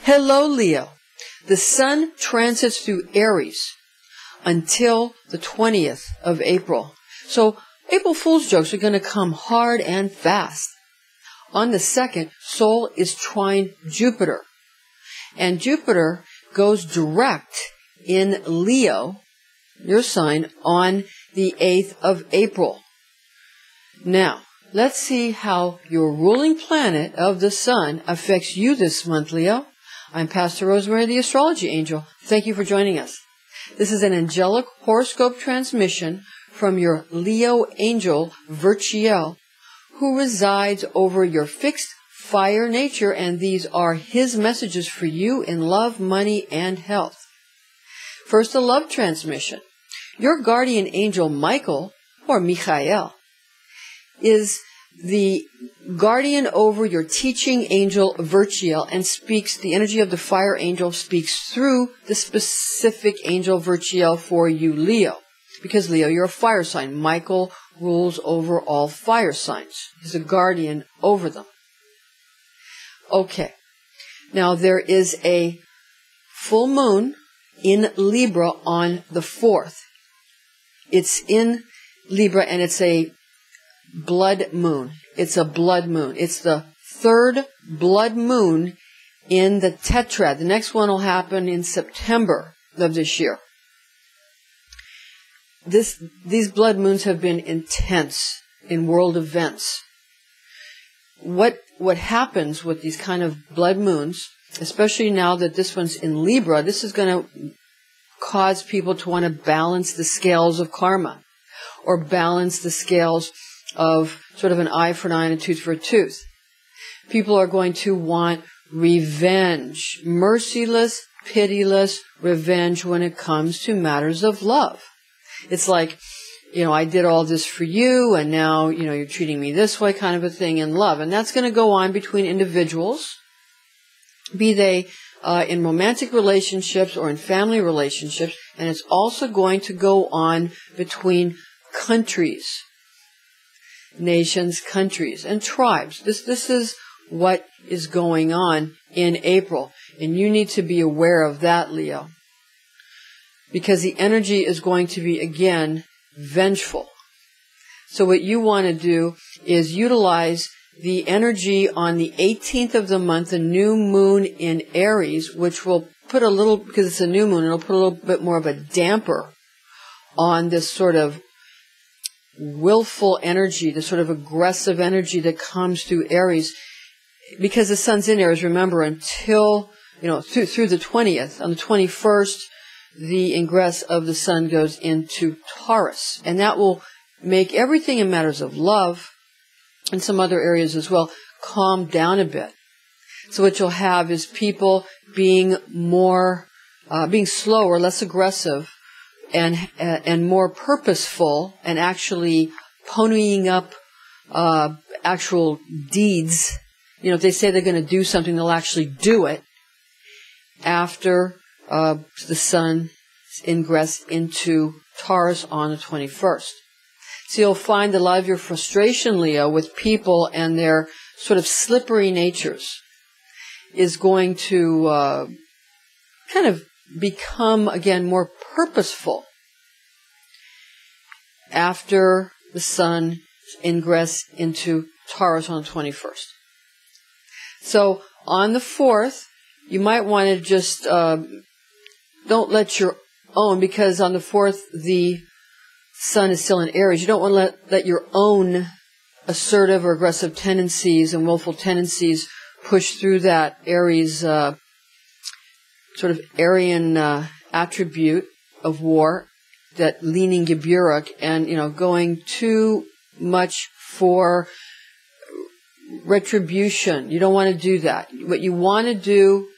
Hello, Leo. The sun transits through Aries until the 20th of April. So April Fool's jokes are going to come hard and fast. On the 2nd, Sol is trine Jupiter. And Jupiter goes direct in Leo, your sign, on the 8th of April. Now, let's see how your ruling planet of the sun affects you this month, Leo. I'm Pastor Rosemary, the Astrology Angel. Thank you for joining us. This is an angelic horoscope transmission from your Leo angel, Verchiel, who resides over your fixed fire nature, and these are his messages for you in love, money, and health. First, a love transmission. Your guardian angel, Michael, or Michael, is the guardian over your teaching angel, Verchiel, and speaks, the energy of the fire angel speaks through the specific angel, Verchiel, for you, Leo. Because, Leo, you're a fire sign. Michael rules over all fire signs. He's a guardian over them. Okay. Now, there is a full moon in Libra on the 4th. It's in Libra, and it's a blood moon. It's a blood moon. It's the 3rd blood moon in the tetrad. The next one will happen in September of this year. These blood moons have been intense in world events. What happens with these kind of blood moons, especially now that this one's in Libra, this is going to cause people to want to balance the scales of karma, or balance the scales of sort of an eye for an eye and a tooth for a tooth. People are going to want revenge, merciless, pitiless revenge when it comes to matters of love. It's like, I did all this for you, and now, you're treating me this way, kind of a thing in love. And that's going to go on between individuals, be they in romantic relationships or in family relationships, and it's also going to go on between countries, nations, countries, and tribes. This is what is going on in April, and you need to be aware of that, Leo, because the energy is going to be, again, vengeful. So what you want to do is utilize the energy on the 18th of the month, the new moon in Aries, which will put a little, because it's a new moon, it'll put a little bit more of a damper on this sort of willful energy, the sort of aggressive energy that comes through Aries, because the sun's in Aries, remember, until, through the 20th. On the 21st, the ingress of the sun goes into Taurus, and that will make everything in matters of love, and some other areas as well, calm down a bit. So what you'll have is people being being slower, less aggressive, and more purposeful, and actually ponying up actual deeds. If they say they're going to do something, they'll actually do it after the sun ingress into Taurus on the 21st. So you'll find that a lot of your frustration, Leo, with people and their sort of slippery natures is going to kind of become, again, more purposeful after the sun ingress into Taurus on the 21st. So on the 4th, you might want to just don't let your own, because on the 4th the sun is still in Aries. You don't want to let your own assertive or aggressive tendencies and willful tendencies push through that Aries sort of Aryan attribute of war, that leaning Geburik, and going too much for retribution. You don't want to do that. What you want to do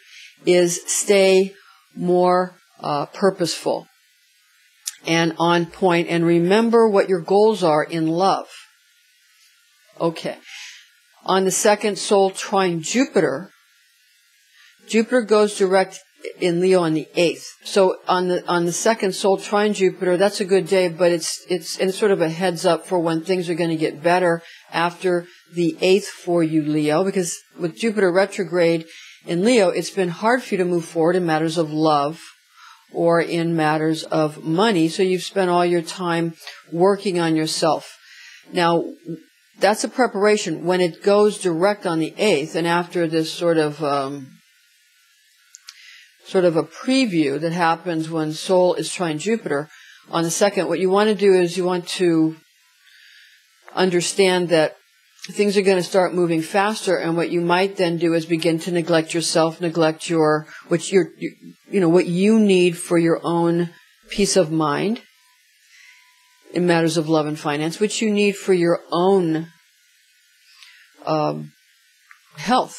is stay more purposeful and on point, and remember what your goals are in love. Okay. On the 2nd, Sol trine Jupiter. Jupiter goes direct in Leo on the 8th. So on the 2nd, Sol trine Jupiter, that's a good day, but it's sort of a heads up for when things are going to get better after the 8th for you, Leo, because with Jupiter retrograde, in Leo, it's been hard for you to move forward in matters of love or in matters of money, so you've spent all your time working on yourself. Now, that's a preparation. When it goes direct on the 8th, and after this sort of a preview that happens when Sol is trine Jupiter on the 2nd, what you want to do is you want to understand that things are going to start moving faster, and what you might then do is begin to neglect yourself, neglect what you need for your own peace of mind in matters of love and finance, which you need for your own health.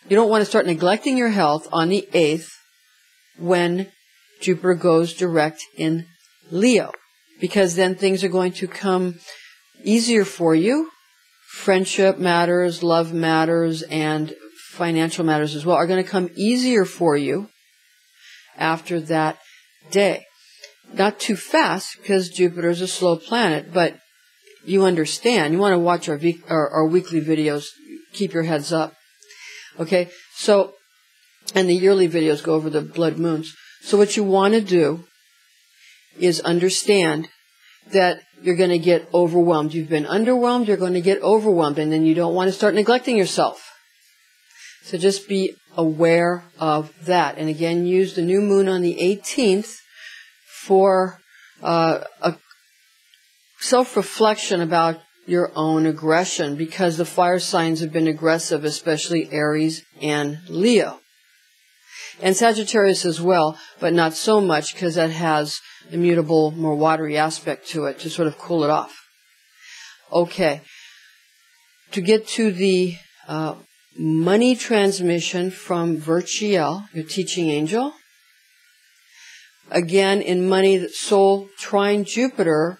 You don't want to start neglecting your health on the 8th when Jupiter goes direct in Leo, because then things are going to come easier for you. Friendship matters, love matters, and financial matters as well are going to come easier for you after that day. Not too fast, because Jupiter is a slow planet, but you understand. You want to watch our weekly videos. Keep your heads up. Okay? So, and the yearly videos go over the blood moons. So what you want to do is understand that you're going to get overwhelmed. You've been underwhelmed, you're going to get overwhelmed, and then you don't want to start neglecting yourself. So just be aware of that. And again, use the new moon on the 18th for a self-reflection about your own aggression, because the fire signs have been aggressive, especially Aries and Leo. And Sagittarius as well, but not so much, because that has a mutable, more watery aspect to it to sort of cool it off. Okay. To get to the money transmission from Verchiel, your teaching angel. Again, in money, Sol trine Jupiter,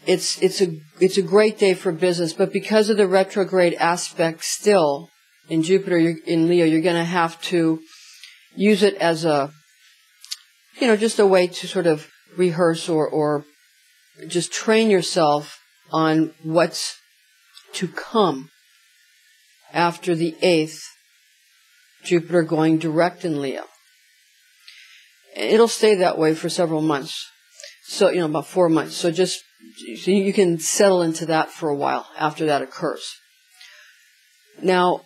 it's a great day for business, but because of the retrograde aspect still in Jupiter, in Leo, you're going to have to use it as just a way to sort of rehearse or just train yourself on what's to come after the 8th, Jupiter going direct in Leo. It'll stay that way for several months. So, about 4 months. So you can settle into that for a while after that occurs. Now,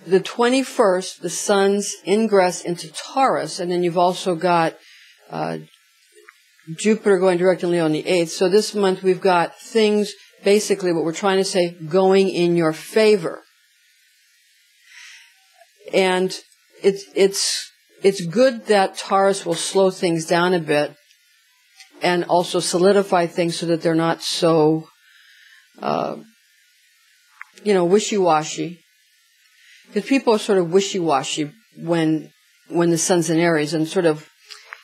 the 21st, the sun's ingress into Taurus, and then you've also got Jupiter going direct in Leo on the 8th. So this month we've got things, basically what we're trying to say, going in your favor. And it's good that Taurus will slow things down a bit and also solidify things so that they're not so, wishy-washy. Because people are sort of wishy-washy when the sun's in Aries, and sort of,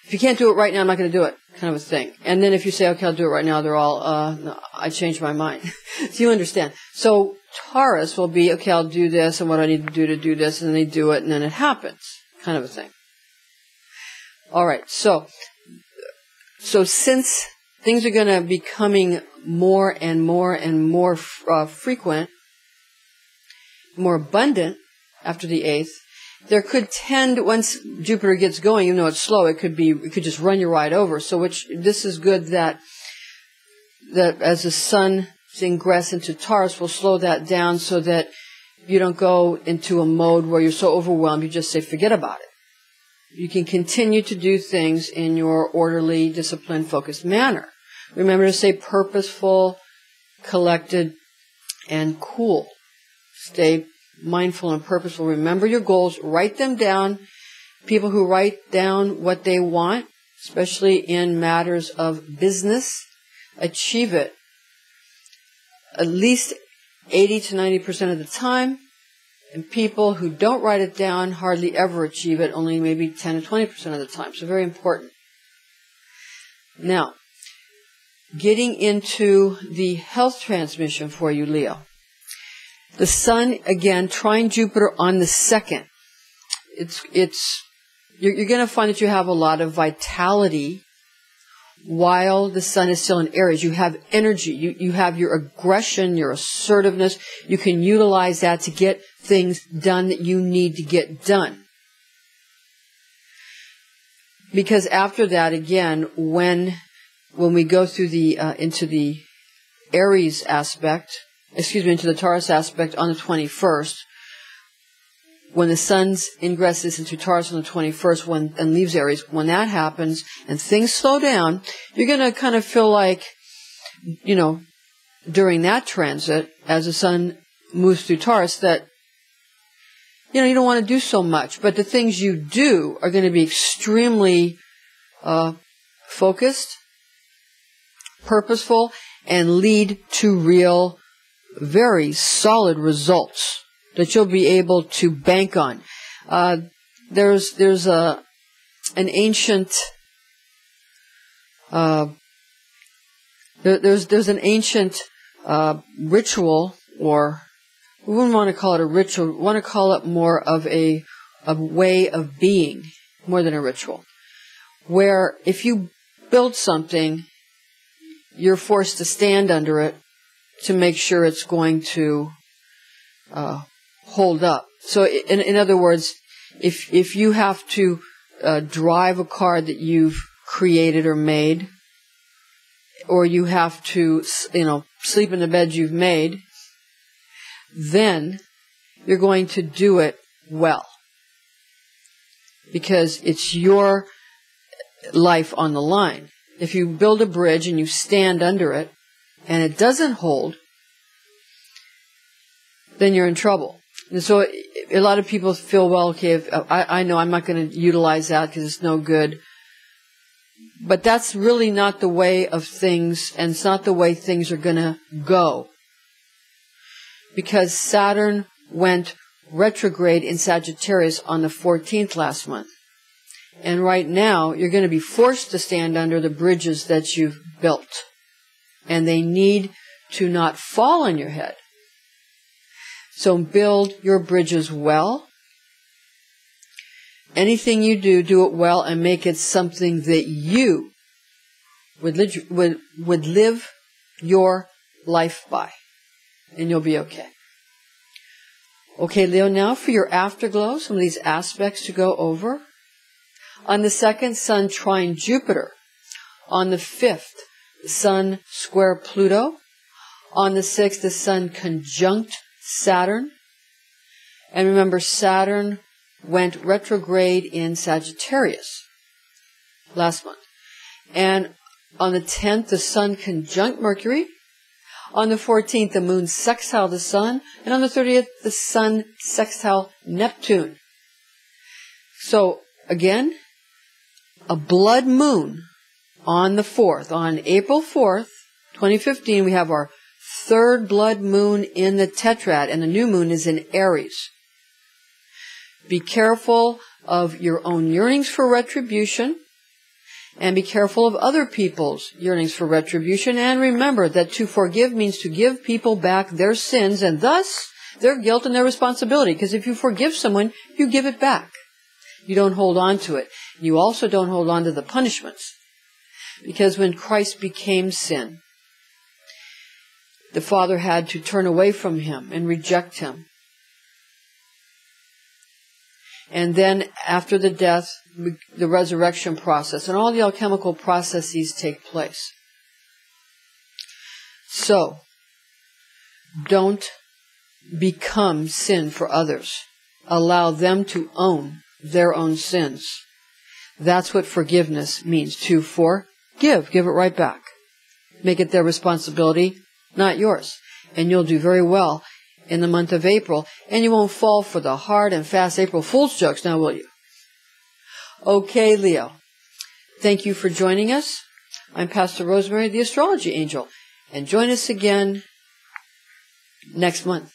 if you can't do it right now, I'm not going to do it, kind of a thing. And then if you say, okay, I'll do it right now, they're all, no, I changed my mind. So you understand. So Taurus will be, okay, I'll do this, and what I need to do this, and then they do it, and then it happens, kind of a thing. All right, so since things are going to be becoming more and more and more frequent, more abundant after the 8th, there could tend, once Jupiter gets going, even though it's slow, it could just run you right over. So this is good that as the sun ingress into Taurus will slow that down so that you don't go into a mode where you're so overwhelmed you just say forget about it. You can continue to do things in your orderly, disciplined, focused manner. Remember to stay purposeful, collected, and cool. Stay mindful and purposeful. Remember your goals. Write them down. People who write down what they want, especially in matters of business, achieve it at least 80 to 90% of the time. And people who don't write it down hardly ever achieve it, only maybe 10 to 20% of the time. So very important. Now, getting into the health transmission for you, Leo. The sun, again, trine Jupiter on the 2nd. You're going to find that you have a lot of vitality while the sun is still in Aries. You have energy. You have your aggression, your assertiveness. You can utilize that to get things done that you need to get done. Because after that, again, when we go through the into the Aries aspect, into the Taurus aspect on the 21st, when the sun's ingresses into Taurus on the 21st and leaves Aries, when that happens and things slow down, you're going to kind of feel like, during that transit, as the sun moves through Taurus, that, you don't want to do so much. But the things you do are going to be extremely focused, purposeful, and lead to real, very solid results that you'll be able to bank on. There's an ancient there's an ancient ritual, or we wouldn't want to call it a ritual. We want to call it more of a way of being, more than a ritual, where if you build something, you're forced to stand under it to make sure it's going to hold up. So in other words, if you have to drive a car that you've created or made, or you have to, sleep in the bed you've made, then you're going to do it well. Because it's your life on the line. If you build a bridge and you stand under it, and it doesn't hold, then you're in trouble. And so a lot of people feel, well, okay, I know I'm not going to utilize that because it's no good. But that's really not the way of things, and it's not the way things are going to go. Because Saturn went retrograde in Sagittarius on the 14th last month. And right now, you're going to be forced to stand under the bridges that you've built. And they need to not fall on your head. So build your bridges well. Anything you do, do it well and make it something that you would live your life by. And you'll be okay. Okay, Leo, now for your afterglow, some of these aspects to go over. On the 2nd, Sun trine Jupiter. On the 5th, Sun square Pluto. On the 6th, the Sun conjunct Saturn. And remember, Saturn went retrograde in Sagittarius last month. And on the 10th, the Sun conjunct Mercury. On the 14th, the Moon sextile the Sun. And on the 30th, the Sun sextile Neptune. So, again, a blood moon on the 4th. On April 4th, 2015, we have our 3rd blood moon in the tetrad, and the new moon is in Aries. Be careful of your own yearnings for retribution, and be careful of other people's yearnings for retribution, and remember that to forgive means to give people back their sins, and thus their guilt and their responsibility, because if you forgive someone, you give it back. You don't hold on to it. You also don't hold on to the punishments, because when Christ became sin, the Father had to turn away from him and reject him. And then after the death, the resurrection process and all the alchemical processes take place. So, don't become sin for others. Allow them to own their own sins. That's what forgiveness means. To forgive. Give it right back. Make it their responsibility, not yours. And you'll do very well in the month of April, and you won't fall for the hard and fast April Fool's jokes now, will you? Okay, Leo. Thank you for joining us. I'm Pastor Rosemary, the Astrology Angel, and join us again next month.